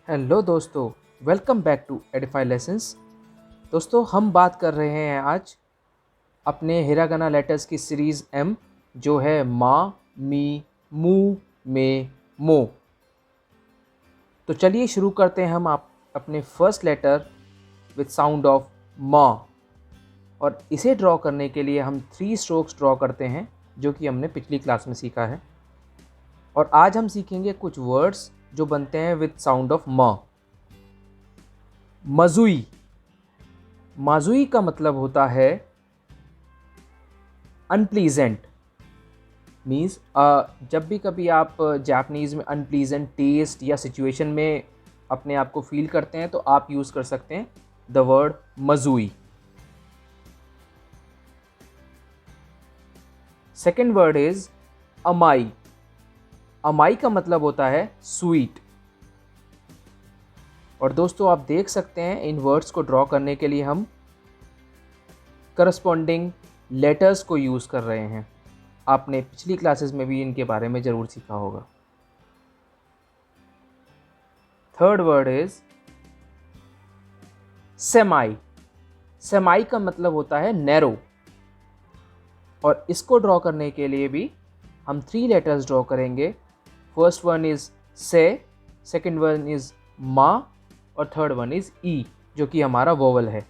Hello दोस्तों, welcome back to Edify lessons. दोस्तों, हम बात कर रहे हैं आज अपने हिरागाना लेटर्स की सीरीज़ एम, जो है मा, मी, मू, मे, मो। तो चलिए शुरू करते हैं हम अपने first letter with sound of मा। और इसे ड्रॉ करने के लिए हम 3 स्ट्रोक्स ड्रॉ करते हैं, जो कि हमने पिछली क्लास में सीखा है। और आज हम सीखेंगे कुछ वर्ड्स जो बनते हैं विद साउंड ऑफ मा। मजुई। माजुई का मतलब होता है अनप्लीजेंट। मीन्स जब भी कभी आप जापानीज़ में अनप्लीजेंट टेस्ट या सिचुएशन में अपने आप को फील करते हैं, तो आप यूज़ कर सकते हैं द वर्ड मजुई। सेकेंड वर्ड इज अमाई। अमाई का मतलब होता है स्वीट। और दोस्तों, आप देख सकते हैं इन वर्ड्स को ड्रॉ करने के लिए हम करस्पॉन्डिंग लेटर्स को यूज़ कर रहे हैं। आपने पिछली क्लासेस में भी इनके बारे में ज़रूर सीखा होगा। Third word is सेमाई। सेमाई का मतलब होता है नैरो। और इसको ड्रॉ करने के लिए भी हम 3 लेटर्स ड्रॉ करेंगे। फर्स्ट वन इज से, सेकेंड वन इज मा, और थर्ड वन इज ई, जो कि हमारा वोवल है।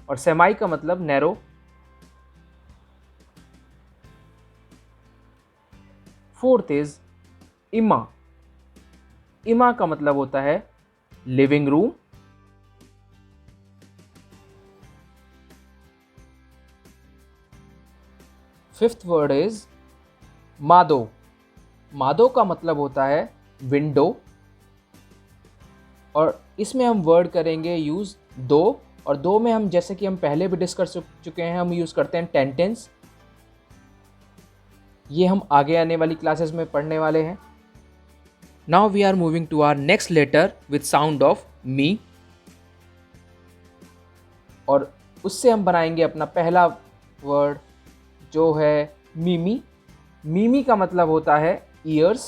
और सेमाई का मतलब नैरो। फोर्थ इज इमा। इमा का मतलब होता है living room. Fifth word is मादो। मादो का मतलब होता है विंडो। और इसमें हम वर्ड करेंगे यूज़ दो। और दो में हम, जैसे कि हम पहले भी डिस्कस चुके हैं, हम यूज़ करते हैं टेंटेंस। ये हम आगे आने वाली क्लासेस में पढ़ने वाले हैं। Now we are moving to our next letter with sound of मी। और उससे हम बनाएंगे अपना पहला वर्ड, जो है मिमी। मिमी का मतलब होता है ईयर्स।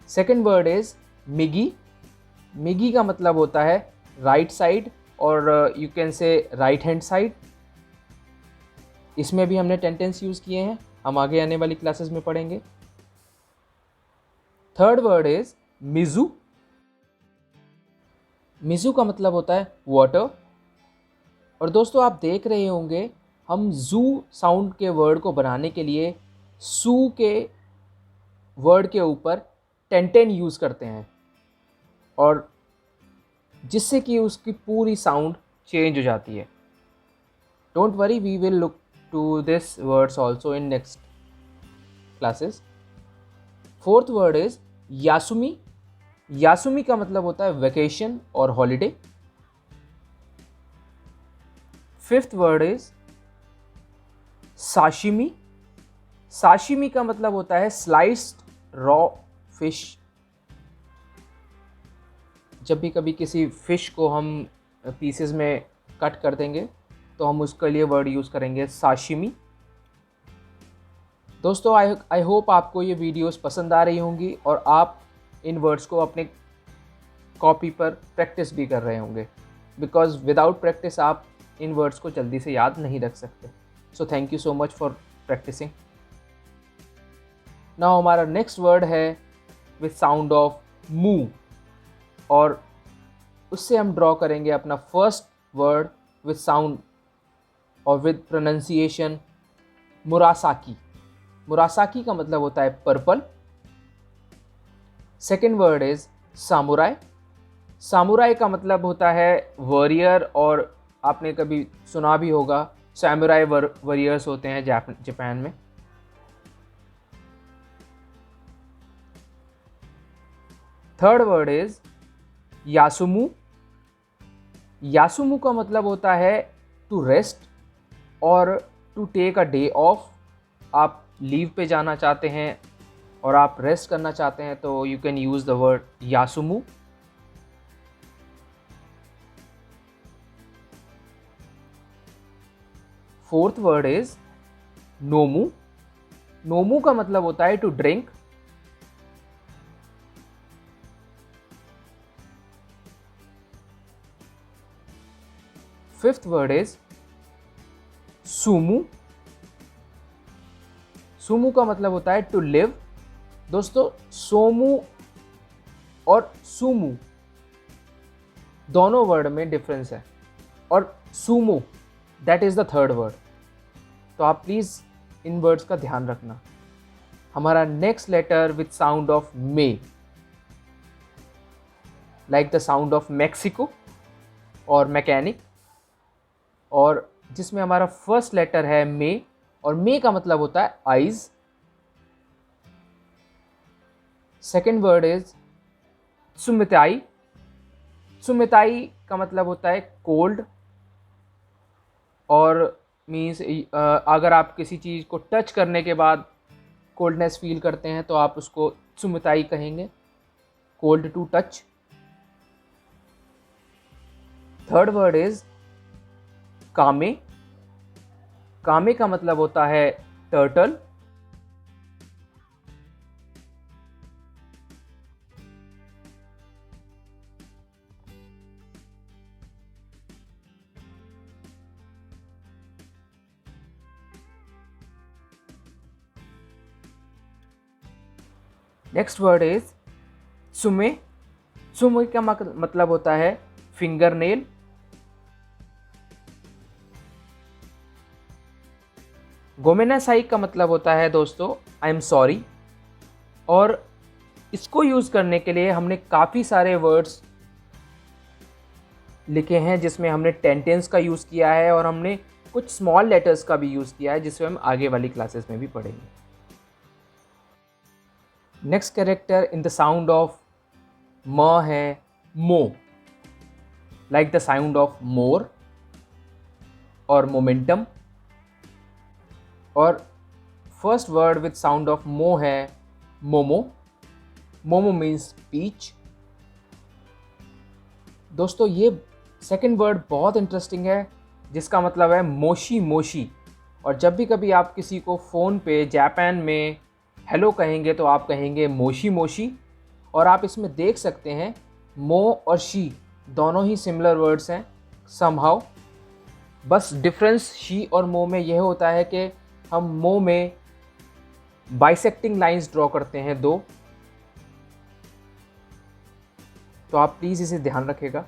सेकेंड वर्ड इज मिगी। मिगी का मतलब होता है राइट साइड, और you can say right hand side. इसमें भी हमने टेंटेंस यूज़ किए हैं, हम आगे आने वाली क्लासेस में पढ़ेंगे। Third word is Meizu. Meizu का मतलब होता है वाटर। और दोस्तों, आप देख रहे होंगे हम जू साउंड के वर्ड को बनाने के लिए सू के वर्ड के ऊपर टेंटेन यूज़ करते हैं, और जिससे कि उसकी पूरी साउंड चेंज हो जाती है। Don't worry, we will look to this words also in next classes. Fourth word is यासुमी। यासुमी का मतलब होता है वेकेशन और हॉलीडे। फिफ्थ वर्ड इज साशिमी। साशिमी का मतलब होता है स्लाइस्ड रॉ फिश। जब भी कभी किसी फिश को हम पीसेस में कट कर देंगे, तो हम उसके लिए वर्ड यूज़ करेंगे साशिमी। दोस्तों, आई होप आपको ये वीडियोस पसंद आ रही होंगी, और आप इन वर्ड्स को अपने कॉपी पर प्रैक्टिस भी कर रहे होंगे, बिकॉज विदाउट प्रैक्टिस आप इन वर्ड्स को जल्दी से याद नहीं रख सकते। So thank you so much for practising. Now हमारा नेक्स्ट वर्ड है विथ साउंड ऑफ मू, और उससे हम ड्रॉ करेंगे अपना फर्स्ट वर्ड विथ साउंड और विद प्रोनाउंसिएशन मुरासाकी। मुरासाकी का मतलब होता है purple. Second word is samurai. Samurai का मतलब होता है वॉरियर, और आपने कभी सुना भी होगा सैमुराई वॉरियर्स होते हैं जापान में। थर्ड वर्ड इज यासुमु। यासुमु का मतलब होता है टू रेस्ट और to take a day off. आप लीव पे जाना चाहते हैं और आप रेस्ट करना चाहते हैं, तो you can use the word यासुमु। फोर्थ वर्ड इज नोमू। नोमू का मतलब होता है to drink. Fifth word is सुमू। सुमू का मतलब होता है टू लिव। दोस्तों सोमू और सुमू दोनों वर्ड में डिफरेंस है, और sumo that is the third word. तो आप प्लीज इन वर्ड्स का ध्यान रखना। हमारा next letter with sound of मे, like the sound of Mexico और मैकेनिक, और जिसमें हमारा फर्स्ट लेटर है मे, और मे का मतलब होता है आइज। सेकेंड वर्ड इज सुमिताई। सुमिताई का मतलब होता है कोल्ड, और मीन्स अगर आप किसी चीज़ को टच करने के बाद कोल्डनेस फील करते हैं तो आप उसको सुमिताई कहेंगे, cold to touch. Third word is कामे। कामे का मतलब होता है टर्टल। नेक्स्ट वर्ड इज सुमे। सुमे का मतलब होता है फिंगर नेल। गोमेनासाई का मतलब होता है दोस्तों आई एम सॉरी, और इसको यूज़ करने के लिए हमने काफ़ी सारे वर्ड्स लिखे हैं, जिसमें हमने टेंटेंस का यूज़ किया है और हमने कुछ स्मॉल लेटर्स का भी यूज़ किया है, जिसमें हम आगे वाली क्लासेस में भी पढ़ेंगे। Next character in the sound of म है मो, like the sound of more और मोमेंटम। और first word with sound of मो है मोमो। Momo means peach. दोस्तों ये सेकंड वर्ड बहुत इंटरेस्टिंग है, जिसका मतलब है मोशी मोशी। और जब भी कभी आप किसी को फ़ोन पे जापान में हेलो कहेंगे तो आप कहेंगे मोशी मोशी। और आप इसमें देख सकते हैं मो और शी दोनों ही सिमिलर वर्ड्स हैं समहाउ। बस डिफरेंस शी और मो में यह होता है कि हम मो में बाइसेक्टिंग लाइंस ड्रॉ करते हैं दो। तो आप प्लीज़ इसे ध्यान रखिएगा।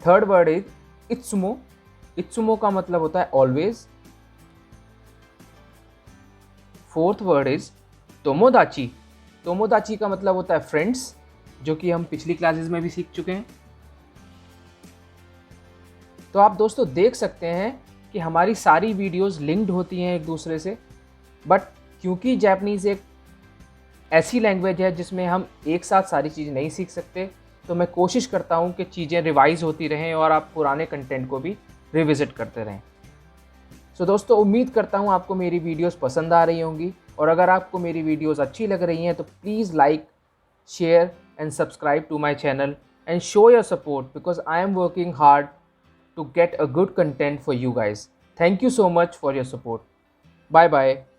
थर्ड वर्ड इज इत्सुमो। इत्सुमो का मतलब होता है ऑलवेज। फोर्थ वर्ड इज तोमोदाची। तोमोदाची का मतलब होता है फ्रेंड्स, जो कि हम पिछली क्लासेस में भी सीख चुके हैं। तो आप दोस्तों देख सकते हैं कि हमारी सारी वीडियोस लिंक्ड होती हैं एक दूसरे से, बट क्योंकि जैपनीज़ एक ऐसी लैंग्वेज है जिसमें हम एक साथ सारी चीज़ नहीं सीख सकते, तो मैं कोशिश करता हूँ कि चीज़ें रिवाइज़ होती रहें और आप पुराने कंटेंट को भी रिविज़िट करते रहें। सो दोस्तों उम्मीद करता हूँ आपको मेरी वीडियोस पसंद आ रही होंगी, और अगर आपको मेरी वीडियोस अच्छी लग रही हैं तो please like, share and subscribe to my channel and show your support, because I am working hard to get a good content for you guys. Thank you so much for your support. Bye bye.